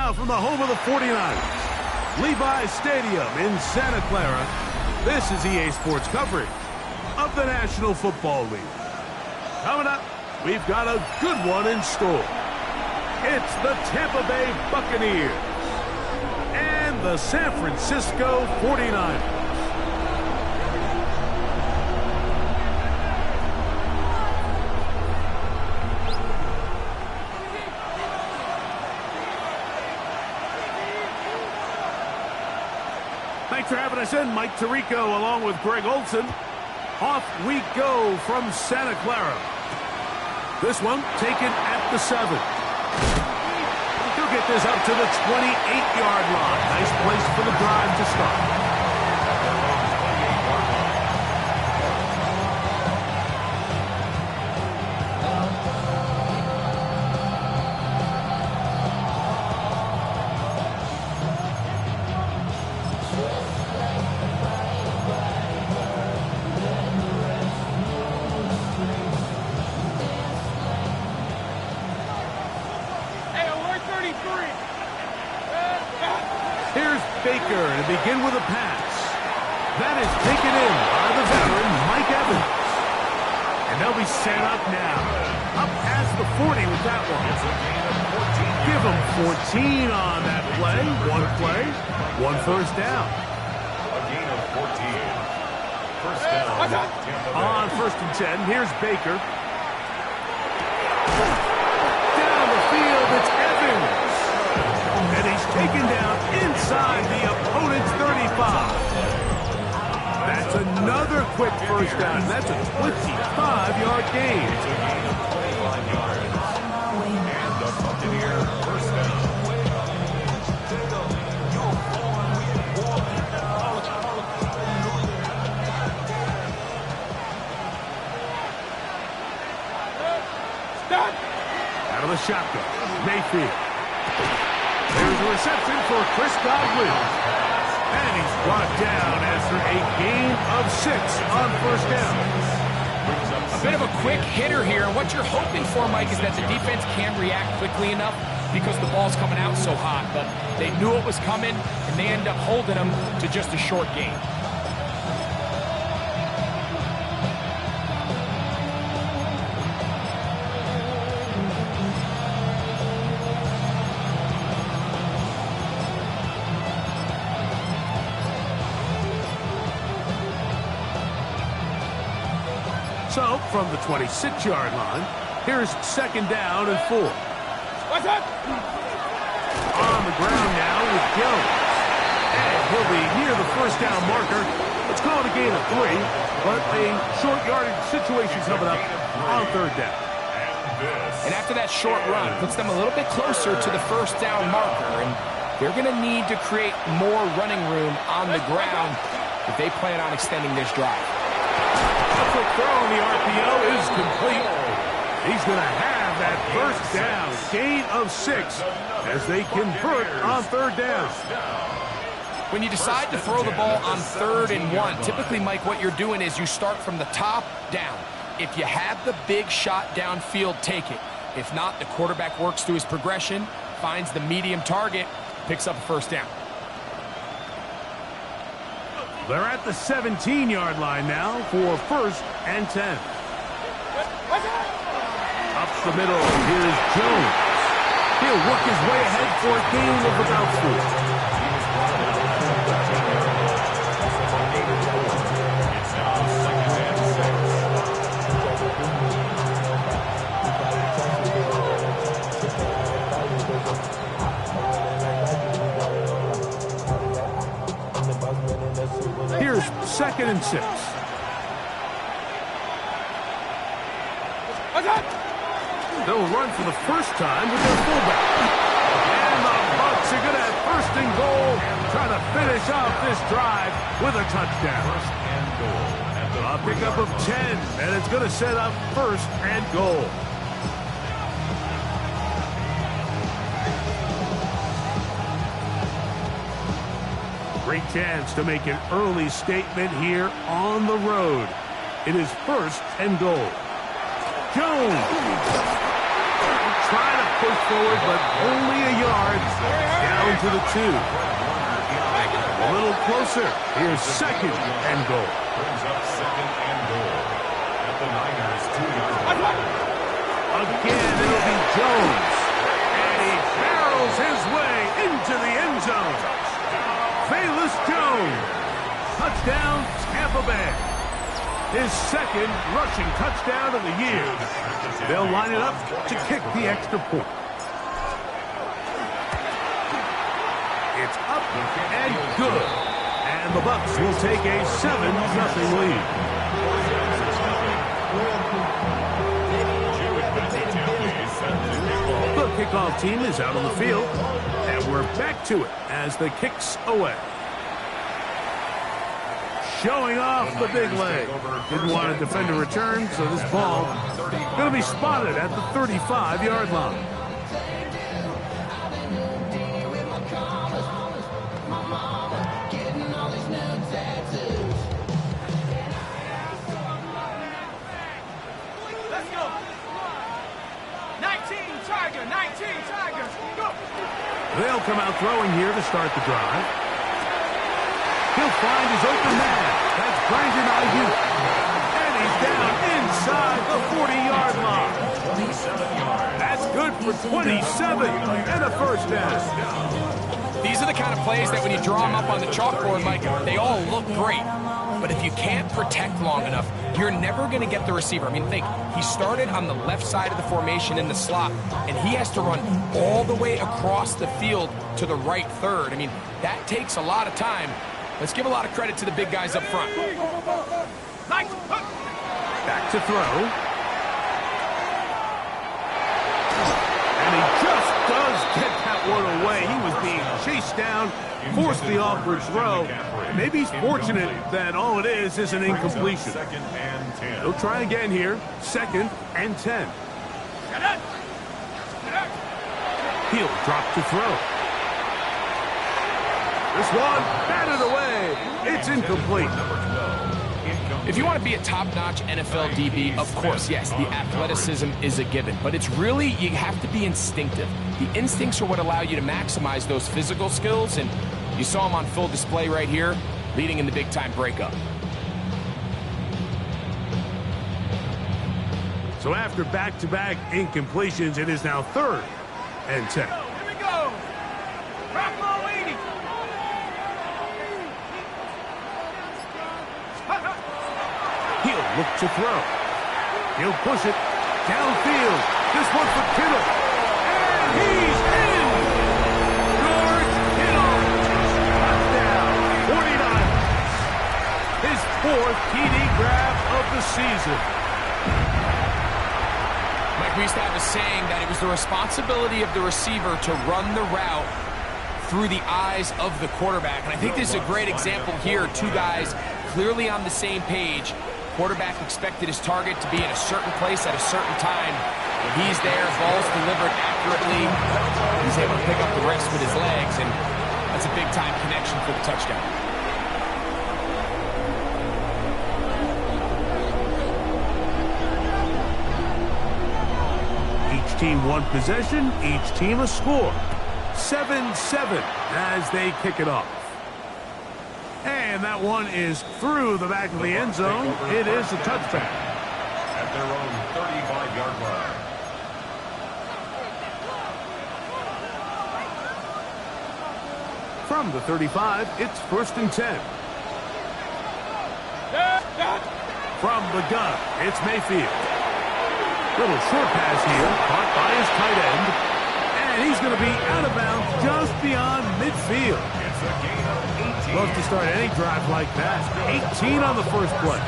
Now from the home of the 49ers, Levi's Stadium in Santa Clara, this is EA Sports coverage of the National Football League. Coming up, we've got a good one in store. It's the Tampa Bay Buccaneers and the San Francisco 49ers. Thanks for having us in. Mike Tirico along with Greg Olson. Off we go from Santa Clara. This one taken at the 7. He'll get this up to the 28-yard line. Nice place for the drive to start. Here's Baker to begin with a pass. That is taken in by the veteran, Mike Evans. And they'll be set up now. Up past the 40 with that one. Give them 14 on that play. One first down. A gain of 14. First down. On 1st and 10, here's Baker. Down the field, it's Evans. And he's taken down inside the opponent's 35. That's another quick first down. That's a 25-yard gain. And the Buccaneer first down. Out of the shotgun, Mayfield. There's a reception for Chris Godwin. And he's brought down after a gain of 6 on first down. A bit of a quick hitter here. And what you're hoping for, Mike, is that the defense can react quickly enough because the ball's coming out so hot. But they knew it was coming, and they end up holding them to just a short gain. So, from the 26-yard line, here's 2nd down and 4. What's up? On the ground now with Jones. And he'll be near the first down marker. Let's call it a gain of 3, but a short yardage situation coming up on 3rd down. And after that short run, puts them a little bit closer to the first down marker. And they're going to need to create more running room on the ground if they plan on extending this drive. A quick throw on the RPO is complete. He's going to have that first down. Gain of 6 as they convert on 3rd down. When you decide to throw the ball on 3rd and 1, typically, Mike, what you're doing is you start from the top down. If you have the big shot downfield, take it. If not, the quarterback works through his progression, finds the medium target, picks up a first down. They're at the 17-yard line now for 1st and 10. Up the middle, here's Jones. He'll work his way ahead for a gain of about 4. Here's 2nd and 6. They'll run for the first time with their fullback. And the Bucs are going to have 1st and goal, trying to finish off this drive with a touchdown. 1st and goal. A pickup of 10, and it's going to set up 1st and goal. Great chance to make an early statement here on the road. It is 1st and goal. Jones try to push forward, but only a yard. Down to the 2. A little closer. Here's second and goal. Brings up second and goal at the Niners' 2-yard line. Again, it'll be Jones. And he barrels his way into the end zone. Velus Jones. Touchdown, Tampa Bay. His second rushing touchdown of the year. They'll line it up to kick the extra point. It's up and good. And the Bucs will take a 7-0 lead. The kickoff team is out on the field. And we're back to it as the kick's away. Showing off the big leg. Didn't want to defend a return, so this ball going to be spotted at the 35-yard line. Let's go. 19 Tigers, go. They'll come out throwing here to start the drive. He'll find his open man. That's Brandon Ayuk. And he's down inside the 40-yard line. That's good for 27 and a first down. These are the kind of plays that when you draw them up on the chalkboard, Mike, they all look great. But if you can't protect long enough, you're never going to get the receiver. I mean, think, he started on the left side of the formation in the slot, and he has to run all the way across the field to the right third. I mean, that takes a lot of time. Let's give a lot of credit to the big guys up front. Back to throw. And he just does get that one away. He was being chased down, forced the awkward throw. Maybe he's fortunate that all it is an incompletion. Second and 10. He'll try again here. Second and 10. He'll drop to throw. This one batted away. It's incomplete. If you want to be a top-notch NFL DB, of course, yes, the athleticism is a given. But it's really, you have to be instinctive. The instincts are what allow you to maximize those physical skills, and you saw them on full display right here, leading in the big-time breakup. So after back-to-back incompletions, it is now third and 10. Here we go. Rocco Eady. He'll look to throw. He'll push it downfield. This one for Kittle. And he's in! George Kittle. Touchdown. 49. His fourth TD grab of the season. Mike, we used to have a saying that it was the responsibility of the receiver to run the route through the eyes of the quarterback. And I think this is a great example here. Two guys clearly on the same page. Quarterback expected his target to be in a certain place at a certain time. When he's there, ball's delivered accurately. He's able to pick up the rest with his legs, and that's a big-time connection for the touchdown. Each team one possession, each team a score. 7-7 as they kick it off. And that one is through the back of the end zone. It is a touchback. At their own 35-yard line. From the 35, it's first and 10. From the gun, it's Mayfield. Little short pass here, caught by his tight end. And he's going to be out of bounds just beyond midfield. It's a gain of 18. Love to start any drive like that. 18 on the first play.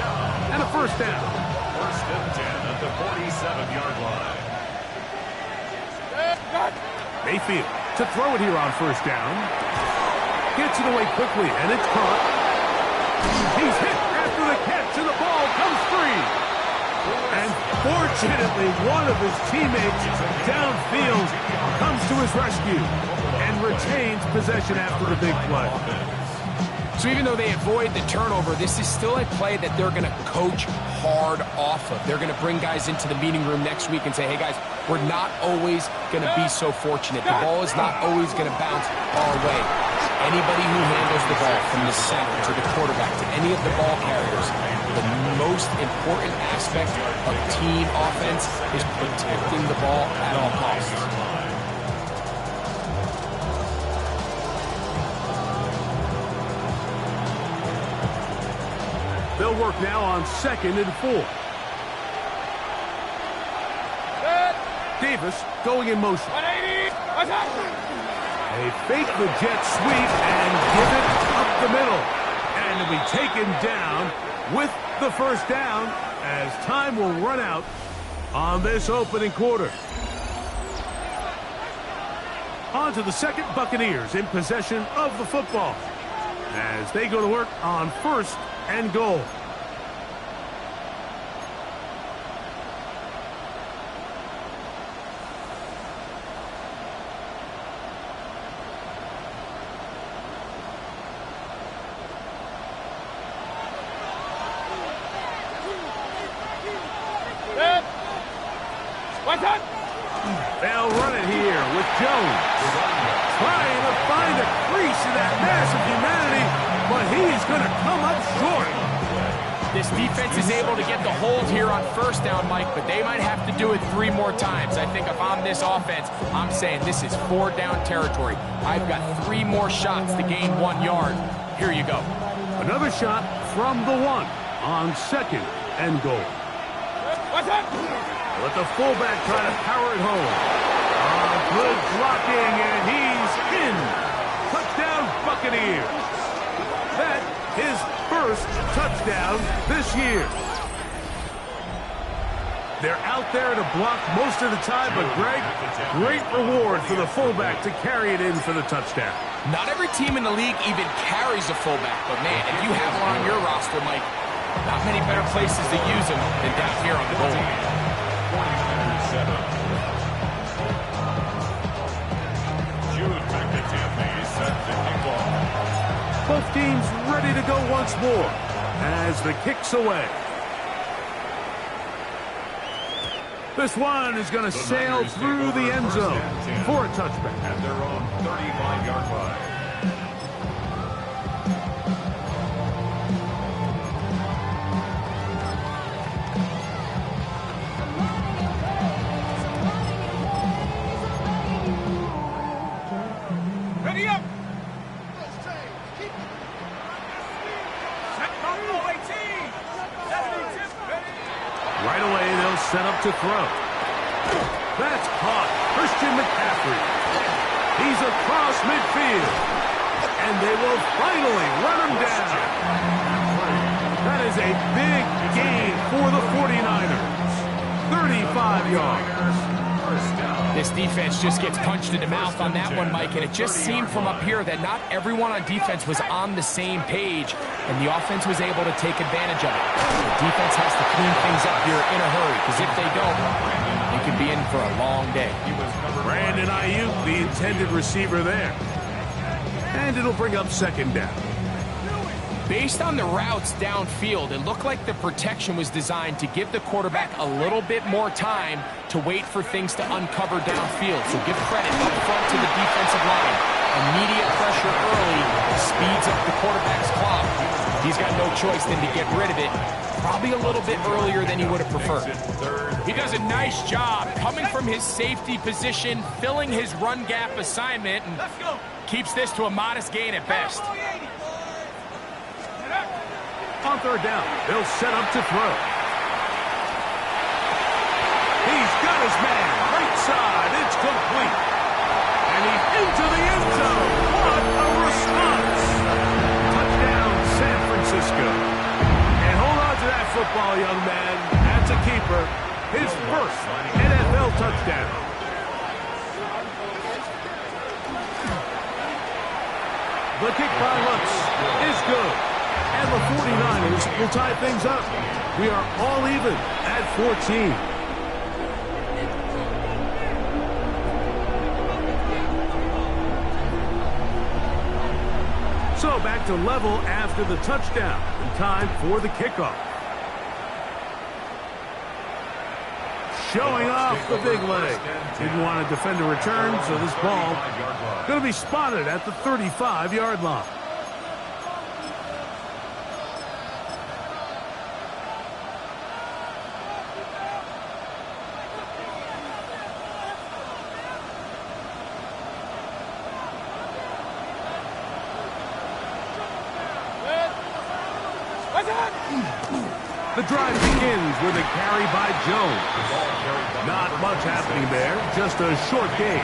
And a first down. First and 10 at the 47-yard line. Mayfield to throw it here on first down. Gets it away quickly, and it's caught. He's hit after the catch, and the ball comes free. And fortunately, one of his teammates downfield comes to his rescue and retains possession after the big play. So even though they avoid the turnover, this is still a play that they're going to coach hard off of. They're going to bring guys into the meeting room next week and say, hey, guys, we're not always going to be so fortunate. The ball is not always going to bounce our way. Anybody who handles the ball from the center to the quarterback to any of the ball carriers, the most important aspect of team offense is protecting the ball at all costs. They'll work now on 2nd and 4. Davis going in motion. 180. They fake the jet sweep and give it up the middle. And it'll be taken down with the first down as time will run out on this opening quarter. On to the second, Buccaneers in possession of the football as they go to work on 1st and goal. They'll run it here with Jones. Trying to find a crease in that mass of humanity, but he's going to come up short. This defense is able to get the hold here on 1st down, Mike, but they might have to do it 3 more times. I think if I'm this offense, I'm saying this is 4 down territory. I've got 3 more shots to gain 1 yard. Here you go. Another shot from the 1 on 2nd and goal. Let the fullback try to power it home. Good blocking, and he's in. Touchdown, Buccaneers. That his first touchdown this year. They're out there to block most of the time, but Greg, great reward for the fullback to carry it in for the touchdown. Not every team in the league even carries a fullback, but man, if you have one on your roster, Mike, not many better places to use them than down here on the goal line. 49-7. Jude McAtee set to kick off. Both teams ready to go once more as the kick's away. This one is going to sail through the end zone for a touchback. At their own 35-yard line. Ready up. Set Buffalo 18. 70 tip. Ready. Right away, they'll set up to throw. That's caught. Christian McCaffrey. He's across midfield. And they will finally run him down. That is a big gain for the 49ers. 35 yards. This defense just gets punched in the mouth on that one, Mike, and it just seemed from up here that not everyone on defense was on the same page, and the offense was able to take advantage of it. The defense has to clean things up here in a hurry, because if they don't, you could be in for a long day. Brandon Ayuk, the intended receiver there. And it'll bring up 2nd down. Based on the routes downfield, it looked like the protection was designed to give the quarterback a little bit more time to wait for things to uncover downfield. So give credit up front to the defensive line. Immediate pressure early speeds up the quarterback's clock. He's got no choice than to get rid of it, probably a little bit earlier than he would have preferred. He does a nice job coming from his safety position, filling his run gap assignment, and keeps this to a modest gain at best. On 3rd down, they'll set up to throw. He's got his man, right side, it's complete. And he's into the end zone. What a response. Touchdown, San Francisco. And hold on to that football, young man. That's a keeper. His first NFL touchdown. The kick by Lutz is good. And the 49ers will tie things up. We are all even at 14. So back to level after the touchdown. And time for the kickoff. Showing off the big leg. Didn't want to defend a return, so this ball going to be spotted at the 35-yard line. The drive begins with a carry by Jones. Not much happening there, just a short gain.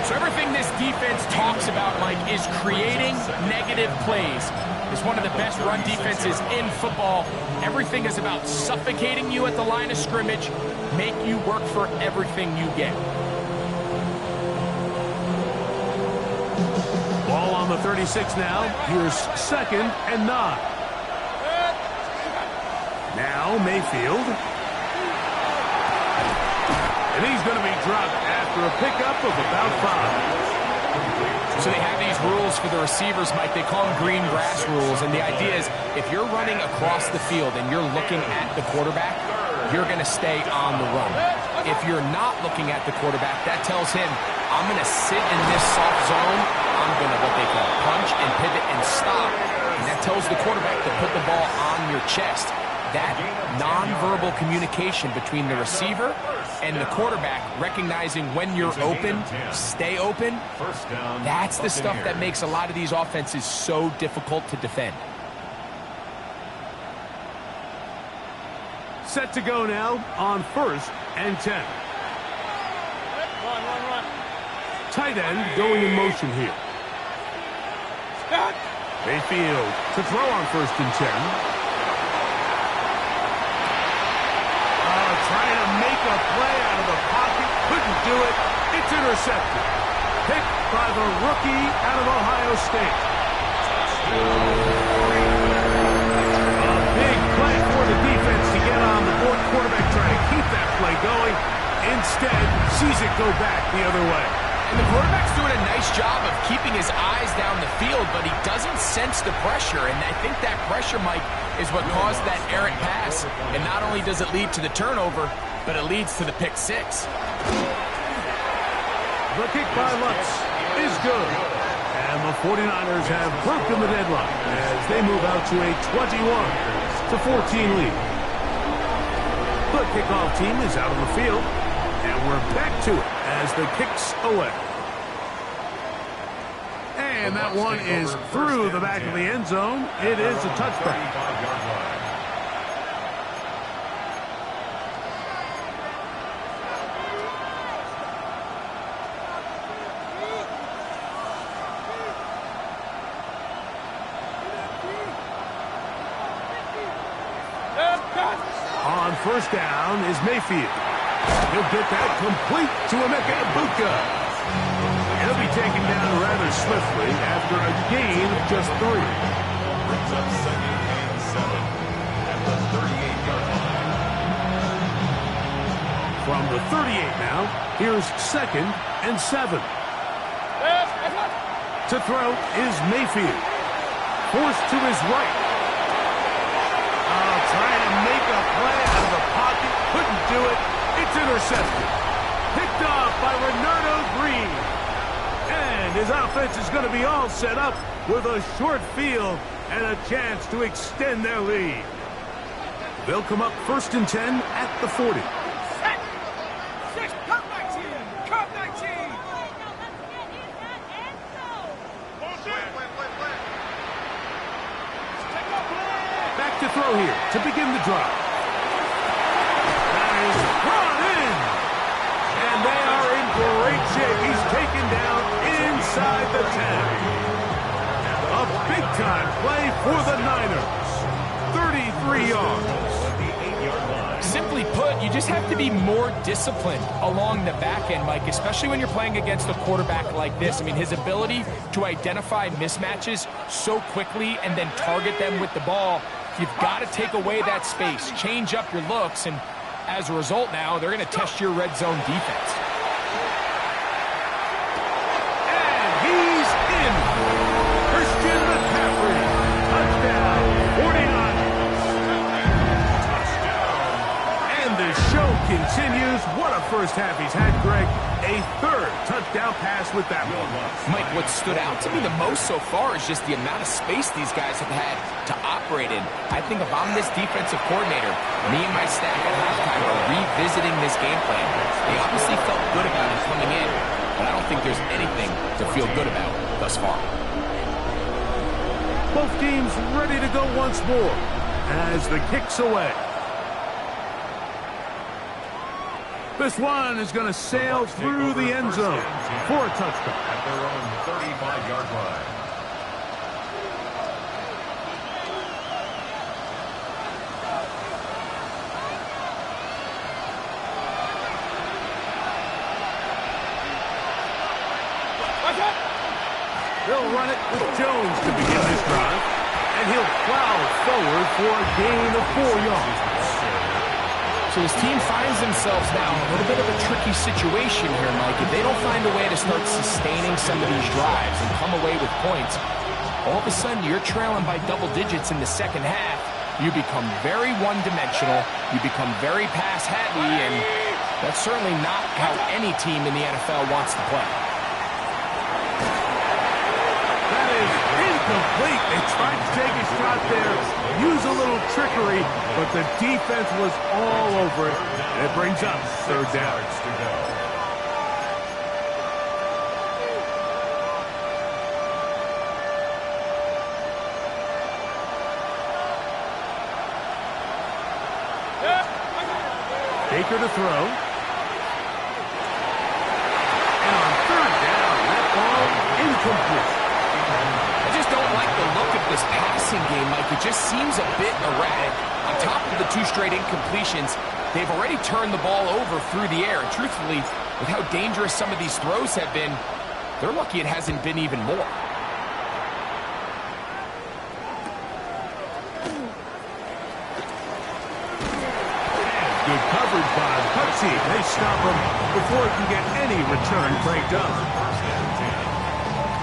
So everything this defense talks about, Mike, is creating negative plays. It's one of the best run defenses in football. Everything is about suffocating you at the line of scrimmage, make you work for everything you get. Ball on the 36 now. Here's 2nd and 9. Now Mayfield. And he's going to be dropped after a pickup of about 5. So they have these rules for the receivers, Mike. They call them green grass rules. And the idea is if you're running across the field and you're looking at the quarterback, you're going to stay on the run. If you're not looking at the quarterback, that tells him, I'm going to sit in this soft zone. I'm going to what they call punch and pivot and stop. And that tells the quarterback to put the ball on your chest. That nonverbal communication between the receiver and the quarterback, recognizing when you're open, stay open, that's the stuff that makes a lot of these offenses so difficult to defend. Set to go now on 1st and 10. Run. Tight end going in motion here. Mayfield to throw on 1st and 10. Trying to make a play out of the pocket. Couldn't do it. It's intercepted. Picked by the rookie out of Ohio State. A big play for the defense to get on the board. Quarterback trying to keep that play going. Instead, sees it go back the other way. And the quarterback's doing a nice job of keeping his eyes down the field, but he doesn't sense the pressure. And I think that pressure, Mike, is what caused that errant pass. And not only does it lead to the turnover, but it leads to the pick 6. The kick by Lutz is good. And the 49ers have broken the deadline as they move out to a 21-14 lead. The kickoff team is out on the field. And we're back to it as the kick's away. And that one is through the back of the end zone. It is a touchback. On 1st down is Mayfield. He'll get that complete to Emeka Egbuka. He'll be taken down rather swiftly after a gain of just 3. Brings up 2nd and 7 at the 38-yard line. From the 38 now, here's 2nd and 7. To throw is Mayfield. Forced to his right. Trying to make a play out of the pocket. Couldn't do it. It's intercepted. Picked off by Renardo Green. And his offense is going to be all set up with a short field and a chance to extend their lead. They'll come up 1st and 10 at the 40. Cup 19. Back to throw here to begin the drive. That is brought in. And they are in great shape. He's taken down inside the 10. A big-time play for the Niners. 33 yards. Simply put, you just have to be more disciplined along the back end, Mike, especially when you're playing against a quarterback like this. I mean, his ability to identify mismatches so quickly and then target them with the ball, you've got to take away that space, change up your looks, and as a result now, they're going to test your red zone defense. And he's in. Christian McCaffrey Rodgers, what a first half he's had, Greg. A third touchdown pass with that one. Mike, what stood out to me the most so far is just the amount of space these guys have had to operate in. I think if I'm this defensive coordinator, me and my staff at halftime are revisiting this game plan. They obviously felt good about it coming in, but I don't think there's anything to feel good about thus far. Both teams ready to go once more as the kick's away. This one is going to sail through the end zone for a touchdown. At their own 35-yard line. They'll run it with Jones to begin this drive, and he'll plow forward for a gain of 4 yards. So his team finds themselves now in a little bit of a tricky situation here, Mike. If they don't find a way to start sustaining some of these drives and come away with points, all of a sudden you're trailing by double digits in the second half. You become very one-dimensional. You become very pass-heavy, and that's certainly not how any team in the NFL wants to play. That is incomplete. They tried to take a shot there, use a little trickery, but the defense was all over it, and it brings up third down. Baker to throw. And on third down, that ball incomplete. I just don't like the look of this passing game, Mike. It just seems a bit erratic. On top of the 2 straight incompletions, they've already turned the ball over through the air. And truthfully, with how dangerous some of these throws have been, they're lucky it hasn't been even more. Good coverage by Huxley. They stop him before he can get any return breaked up.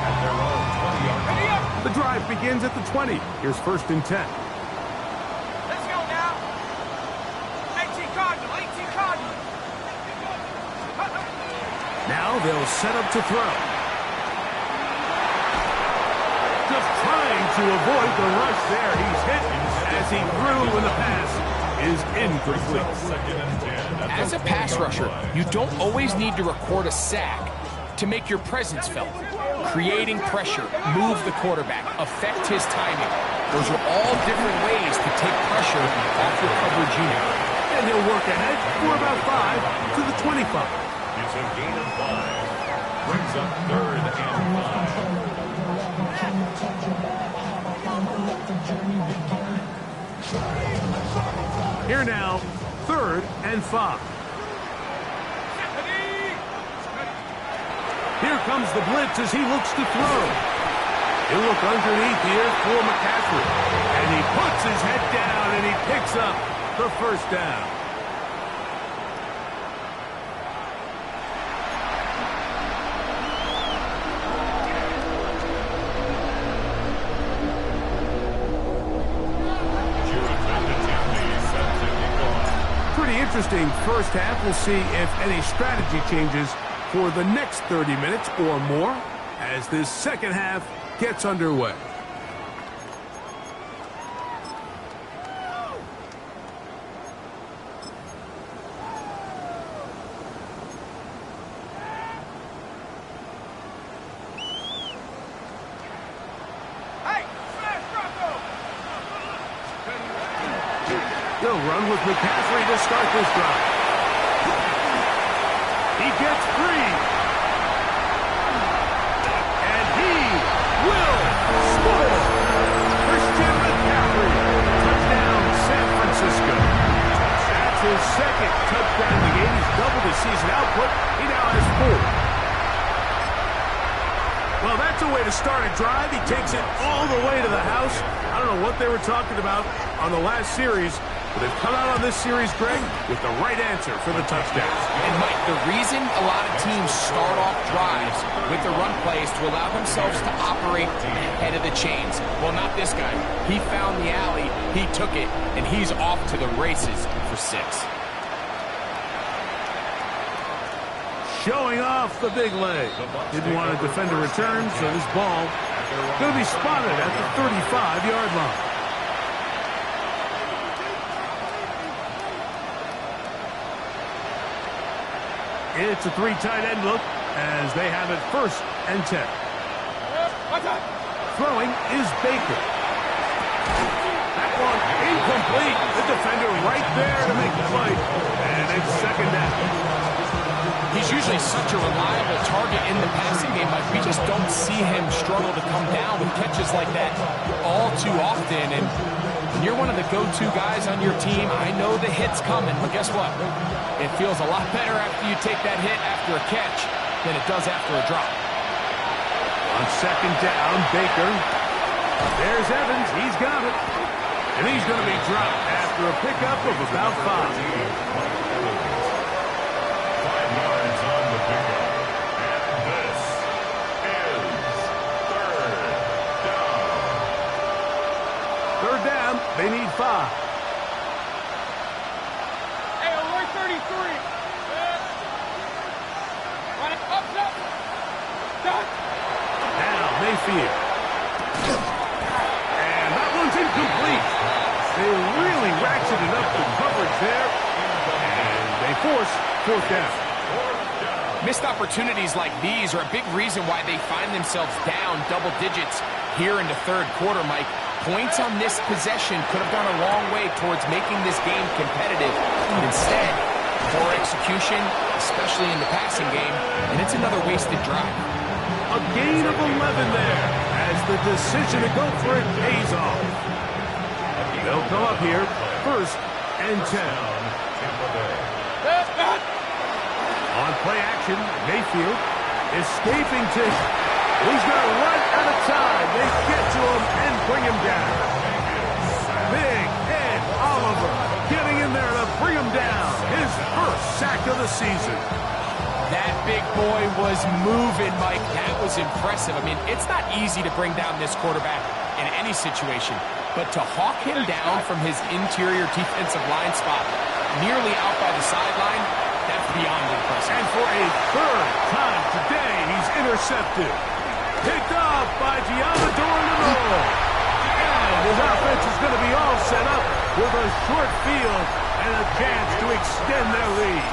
At their own 20-yard line. The drive begins at the 20. Here's 1st and 10. Let's go now. 18 Cardinal, 18 Cardinal. Now they'll set up to throw. Just trying to avoid the rush there. He's hit as he threw when the pass is incomplete. As a pass rusher, you don't always need to record a sack to make your presence felt. Creating pressure, move the quarterback, affect his timing. Those are all different ways to take pressure off your coverage unit. And he'll work ahead for about 5 to the 25. It's a gain of 5. Brings up 3rd and 5. Here now, 3rd and 5. Here comes the blitz as he looks to throw. He'll look underneath here for McCaffrey. And he puts his head down and he picks up the 1st down. Pretty interesting first half. We'll see if any strategy changes for the next 30 minutes or more as this second half gets underway. Hey, smash Bronco. They'll run with McCaffrey to start this drive. He gets free. And he will score. Christian McCaffrey. Touchdown, San Francisco. That's his 2nd touchdown in the game. He's doubled his season output. He now has 4. Well, that's a way to start a drive. He takes it all the way to the house. I don't know what they were talking about on the last series, but they've come out on this series, Greg, with the right answer for the touchdown. And Mike, the reason a lot of teams start off drives with the run play is to allow themselves to operate ahead of the chains. Well, not this guy. He found the alley, he took it, and he's off to the races for 6. showing off the big leg. Didn't want to defend a return, so this ball going to be spotted at the 35-yard line. It's a three tight end look as they have it 1st and 10. Throwing is Baker. That one incomplete. The defender right there to make the play. And it's 2nd down. He's usually such a reliable target in the passing game, but we just don't see him struggle to come down with catches like that all too often. And when you're one of the go-to guys on your team, I know the hit's coming, but guess what? It feels a lot better after you take that hit after a catch than it does after a drop. On 2nd down, Baker. There's Evans. He's got it. And he's going to be dropped after a pickup of about 5. 5 yards on the pickup. And this is 3rd down. 3rd down. They need 5. Hey, Roy 33. Run it up, up. Done. Now Mayfield. And that one's incomplete. They really ratcheted up the coverage there. And they force 4th down. Missed opportunities like these are a big reason why they find themselves down double digits here in the 3rd quarter, Mike. Points on this possession could have gone a long way towards making this game competitive. But instead, poor execution, especially in the passing game, and it's another wasted drive. A gain of 11 there as the decision to go for it pays off. They'll come up here 1st and 10. On play action, Mayfield escaping to... He's going to run out of time. They get to him and bring him down. Big Ed Oliver getting in there to bring him down. His 1st sack of the season. That big boy was moving, Mike. That was impressive. I mean, it's not easy to bring down this quarterback in any situation, but to hawk him down from his interior defensive line spot, nearly out by the sideline, that's beyond impressive. And for a 3rd time today, he's intercepted. Picked off by Gianmador. And his offense is going to be all set up with a short field and a chance to extend their lead.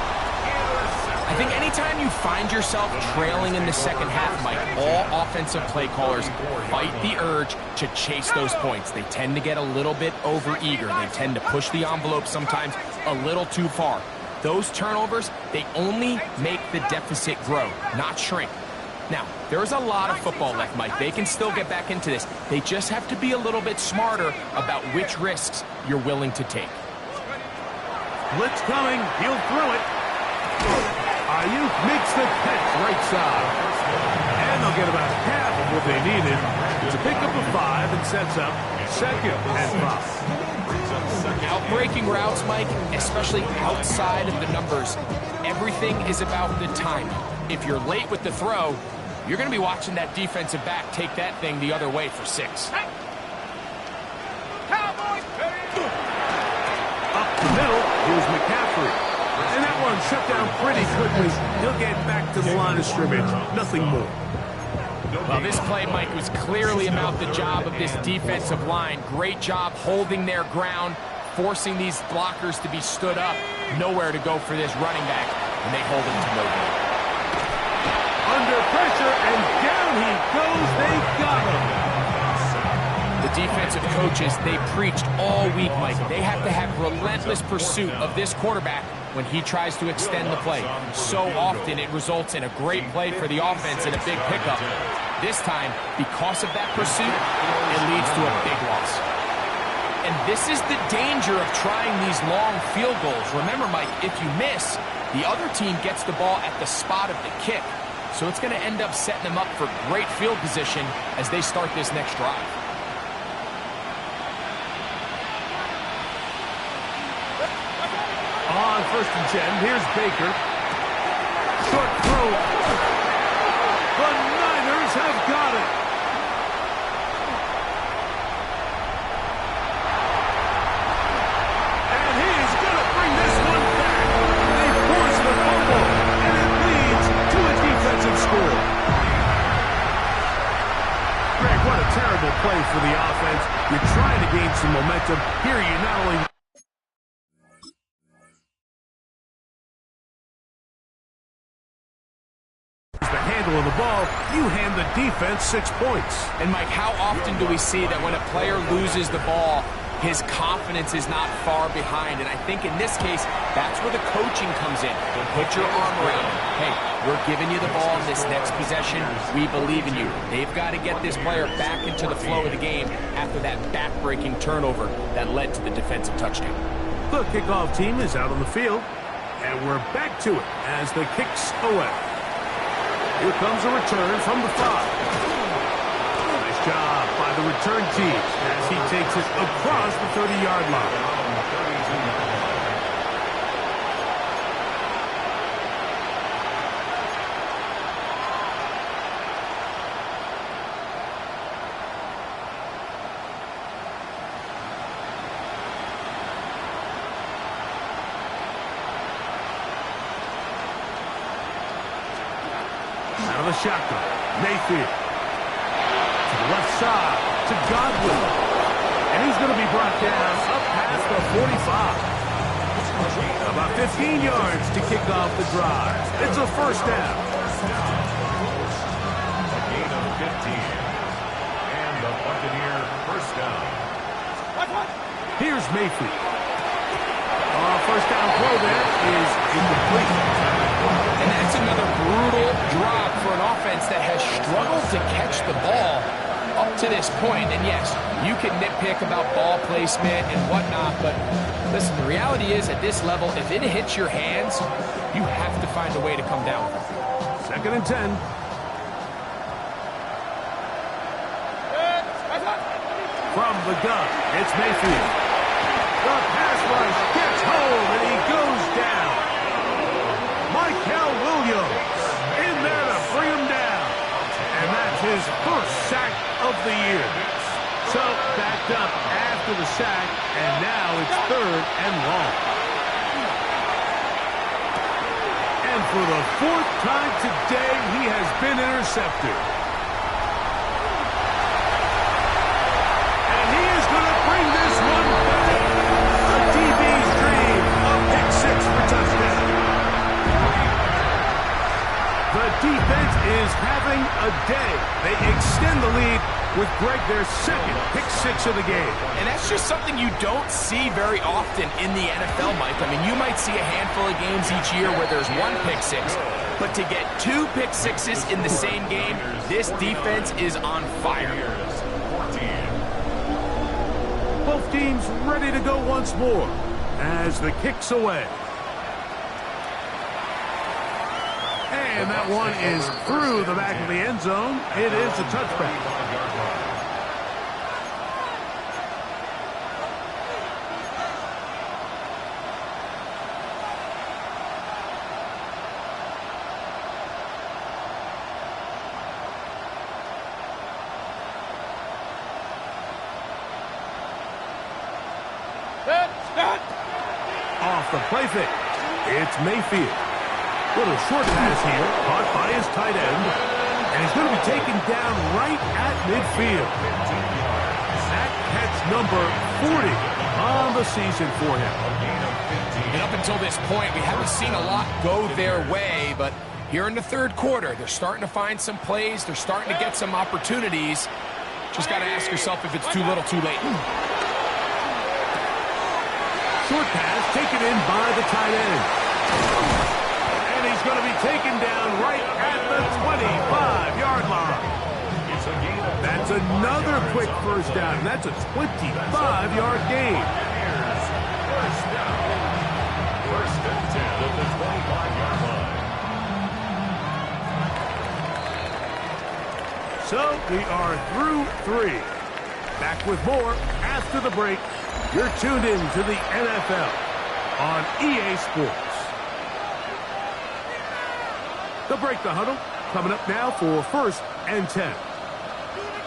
I think anytime you find yourself trailing in the 2nd half, Mike, all offensive play callers fight the urge to chase those points. They tend to get a little bit overeager. They tend to push the envelope sometimes a little too far. Those turnovers, they only make the deficit grow, not shrink. Now, there's a lot of football left, Mike. They can still get back into this. They just have to be a little bit smarter about which risks you're willing to take. Blitz coming. He'll throw it. Ayuk makes the catch right side. And they'll get about half of what they needed. It's a pickup of 5 and sets up 2nd and 5. Outbreaking routes, Mike, especially outside of the numbers, everything is about the timing. If you're late with the throw, you're going to be watching that defensive back take that thing the other way for 6. Cowboys. Up the middle, here's McCaffrey. And that one shut down pretty quickly. He'll get back to the line of scrimmage. Nothing more. Well, this play, Mike, was clearly about the job of this defensive line. Great job holding their ground, forcing these blockers to be stood up. Nowhere to go for this running back, and they hold him to no gain. Under pressure, and down he goes. They got him. The defensive coaches, they preached all week, Mike. They have to have relentless pursuit of this quarterback when he tries to extend the play. So often it results in a great play for the offense and a big pickup. This time, because of that pursuit, it leads to a big loss. And this is the danger of trying these long field goals. Remember, Mike, if you miss, the other team gets the ball at the spot of the kick. So it's going to end up setting them up for great field position as they start this next drive. On 1st and 10, here's Baker. Short throw. The Niners have got it. And he is going to bring this one back. They force the fumble, and it leads for the offense. You're trying to gain some momentum. Here, you not only the handle of the ball, you hand the defense 6 points. And, Mike, how often do we see that when a player loses the ball, his confidence is not far behind? And I think in this case, that's where the coaching comes in. Put your arm around him. Hey, we're giving you the ball in this next possession. We believe in you. They've got to get this player back into the flow of the game after that back-breaking turnover that led to the defensive touchdown. The kickoff team is out on the field, and we're back to it as the kick's away. Here comes a return from the 5. Nice job by the return team as he takes it across the 30-yard line. Out of the shotgun, Mayfield to the left side to Godwin, and he's going to be brought down up past the 45. About 15 yards to kick off the drive. It's a first down. A gain of 15. And the Buccaneer first down. Here's Mayfield. First down throw there is incomplete. And that's another brutal drop for an offense that has struggled to catch the ball up to this point. And yes, you can nitpick about ball placement and whatnot, but listen, the reality is at this level, if it hits your hands, you have to find a way to come down. 2nd and 10. From the gun, it's Mayfield. The pass rush gets home, and he goes down. Michael Williams in there to bring him down. And that's his first sack of the year. So backed up after the sack, and now it's 3rd and long. And for the 4th time today, he has been intercepted. And he is going to bring this one back. A DB's dream, a pick 6 for touchdown. The defense is having a day. They extend the lead with Greg their 2nd pick 6 of the game. And that's just something you don't see very often in the NFL, Mike. I mean, you might see a handful of games each year where there's 1 pick 6, but to get 2 pick 6s in the same game, this defense is on fire. Both teams ready to go once more as the kick's away. And that one is through the back of the end zone. It is a touchback. Off the play fake, it's Mayfield. Little short pass here, caught by his tight end, and he's going to be taken down right at midfield. That catch number 40 on the season for him. And up until this point, we haven't seen a lot go their way, but here in the 3rd quarter, they're starting to find some plays, they're starting to get some opportunities. Just got to ask yourself if it's too little, too late. Short pass taken in by the tight end. And he's going to be taken down right at the 25-yard line. That's another quick first down. And that's a 25-yard gain. First and 10 at the 25-yard line. So we are through 3. Back with more after the break. You're tuned in to the NFL on EA Sports. The break, the huddle, coming up now for 1st and 10.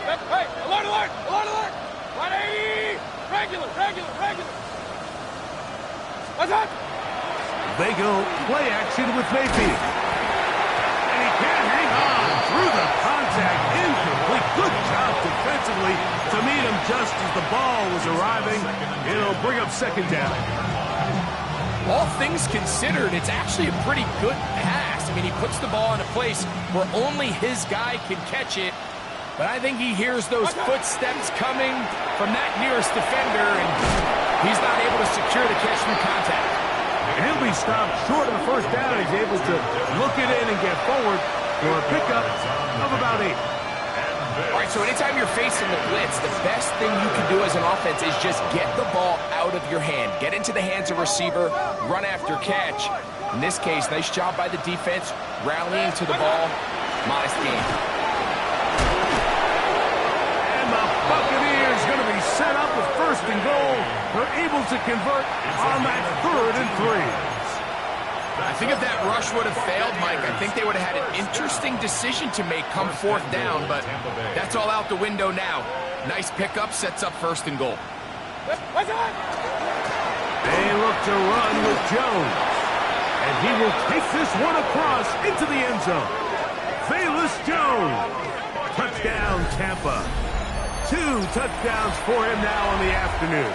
Hey, alert, alert, alert, alert! 180! Regular. What's up? They go play action with Mayfield. And he can't hang on through the contact. Incomplete. Good job defensively to meet him just as the ball was arriving. It'll bring up second down. All things considered, it's actually a pretty good pass. I mean, he puts the ball in a place where only his guy can catch it. But I think he hears those footsteps coming from that nearest defender, and he's not able to secure the catch through contact. And he'll be stopped short of the first down. He's able to look it in and get forward for a pickup of about 8. All right, so anytime you're facing the blitz, the best thing you can do as an offense is just get the ball out of your hand. Get into the hands of receiver, run after catch. In this case, nice job by the defense, rallying to the ball. Modest gain. And the Buccaneers going to be set up with first and goal. They're able to convert on that 3rd and 3. I think if that rush would have failed, Mike, I think they would have had an interesting decision to make come 4th down, but that's all out the window now. Nice pickup, sets up 1st and goal. They look to run with Jones, and he will take this one across into the end zone. Velus Jones, touchdown Tampa. 2 touchdowns for him now in the afternoon.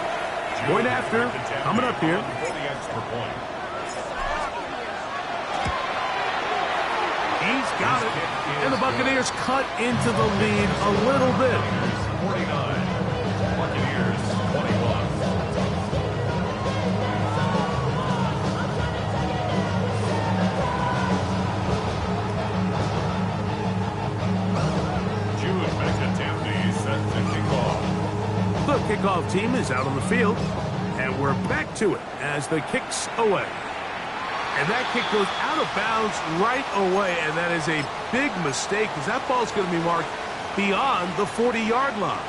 Point after, coming up here. He's got it, and the Buccaneers cut into the lead a little bit. 49, Buccaneers 21. Jude McAtempney set to kick off. The kickoff team is out on the field, and we're back to it as the kick's away. And that kick goes out of bounds right away, and that is a big mistake because that ball's going to be marked beyond the 40-yard line.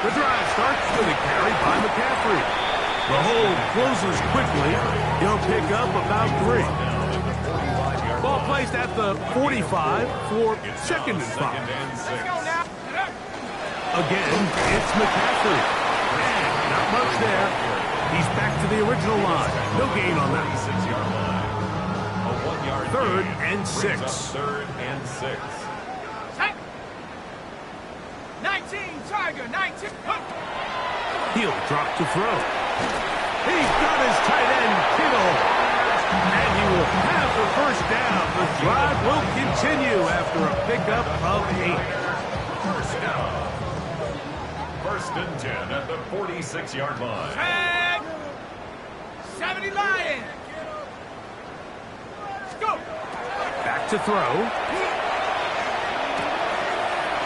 The drive starts with a carry by McCaffrey. The hold closes quickly. He'll pick up about 3. Ball placed at the 45 for 2nd and 5. Again, it's McCaffrey. Not much there. He's back to the original line. No gain on that. 3rd and 6. 3rd and 6. 19, Tiger, 19. He'll drop to throw. He's got his tight end, Kittle. And he will have the first down. The drive will continue after a pickup of 8. First down. 1st and 10 at the 46-yard line. Tag. 70 Lions. Let's go. Back to throw.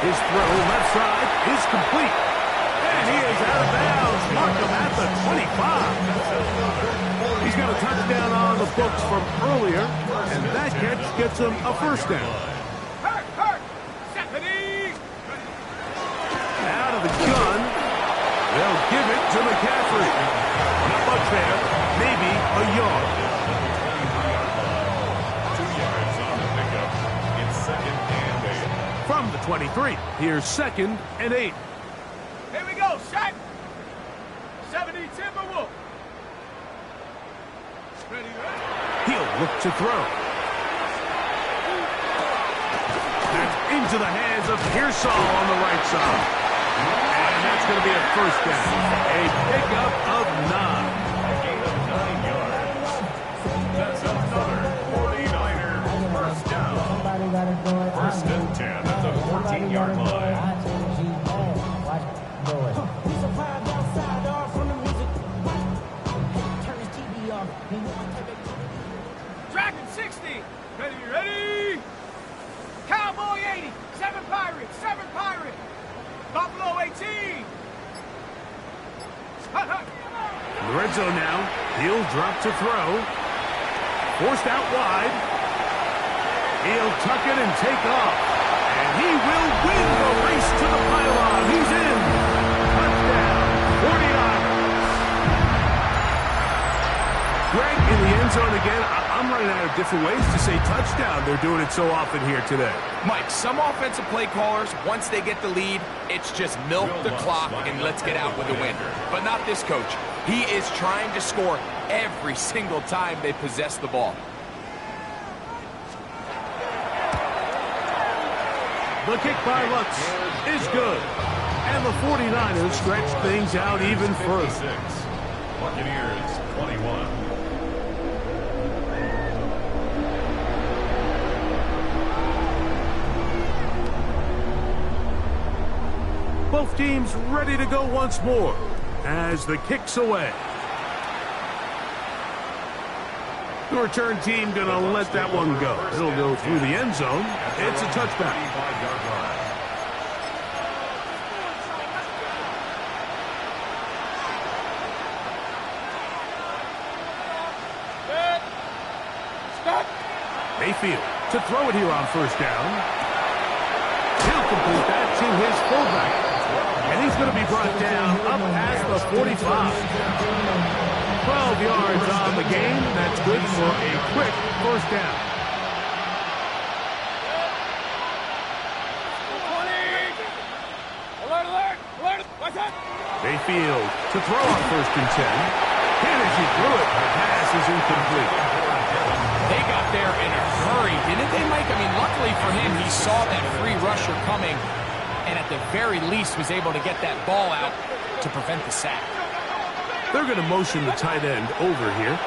His throw left side is complete. And he is out of bounds. Mark him at the 25. He's got a touchdown on the books from earlier, and that catch gets him a first down. Hurt. Stephanie. Out of the gun. They'll give it to McCaffrey. Not much there. Maybe a yard. 2 yards on the pickup. It's 2nd and 8. From the 23, here's 2nd and 8. Here we go, set. 70 Timberwolf. Ready. He'll look to throw. That's into the hands of Pearsall on the right side. And that's going to be a first down. A pickup of 9. A gain of 9 yards. That's another 49er first down. 1st and 10 at the 14-yard line. Dragon 60. Ready. Cowboy 80. 7 Pirates. Buffalo 18. In the red zone now. He'll drop to throw. Forced out wide. He'll tuck it and take off. And he will win the race to the pylon. He's in. Touchdown. 49ers. Greg in the end zone again. I'm running out of different ways to say touchdown. They're doing it so often here today. Mike, some offensive play callers, once they get the lead, it's just milk the clock and let's get out with a win. But not this coach. He is trying to score every single time they possess the ball. The kick by Lutz is good. And the 49ers stretch things out even further. Buccaneers 21. Both teams ready to go once more as the kick's away. The return team going to let that one go. It'll go through the end zone. It's a touchback. Mayfield to throw it here on first down. He'll complete that to his fullback. And he's going to be brought down up past the 45. 12 yards on the game. That's good for a quick first down. Mayfield to throw on first and 10. And as he threw it, the pass is incomplete. They got there in a hurry, didn't they, Mike? I mean, luckily for him, he saw that free rusher coming and at the very least was able to get that ball out to prevent the sack. They're going to motion the tight end over here.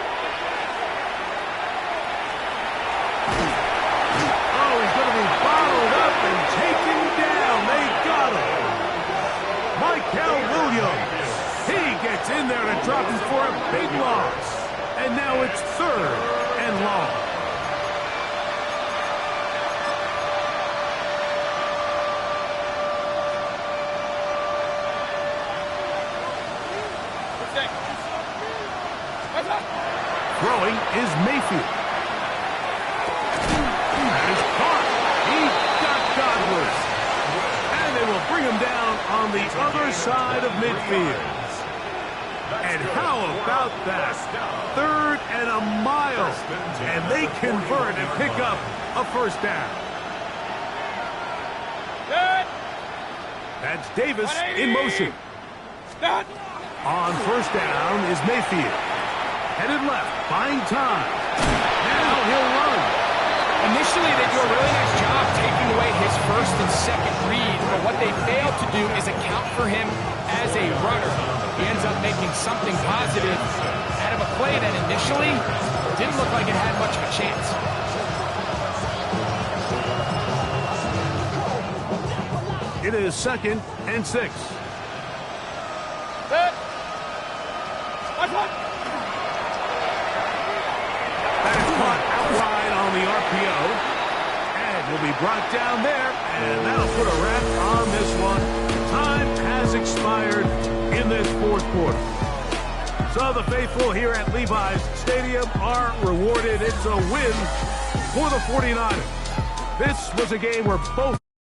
Oh, he's going to be bottled up and taken down. They got him. Michael Williams. He gets in there to drop him for a big loss. And now it's 3rd and long. Throwing is Mayfield. That is caught. He got Godwin. And they will bring him down on the other side of midfield. And how about that? 3rd and a mile. And they convert and pick up a first down. That's Davis in motion. On first down is Mayfield. Headed left, buying time. Now he'll run. Initially, they do a really nice job taking away his first and second read, but what they failed to do is account for him as a runner. He ends up making something positive out of a play that initially didn't look like it had much of a chance. It is 2nd and 6. Will be brought down there, and that'll put a wrap on this one. Time has expired in this 4th quarter. So the faithful here at Levi's Stadium are rewarded. It's a win for the 49ers. This was a game where both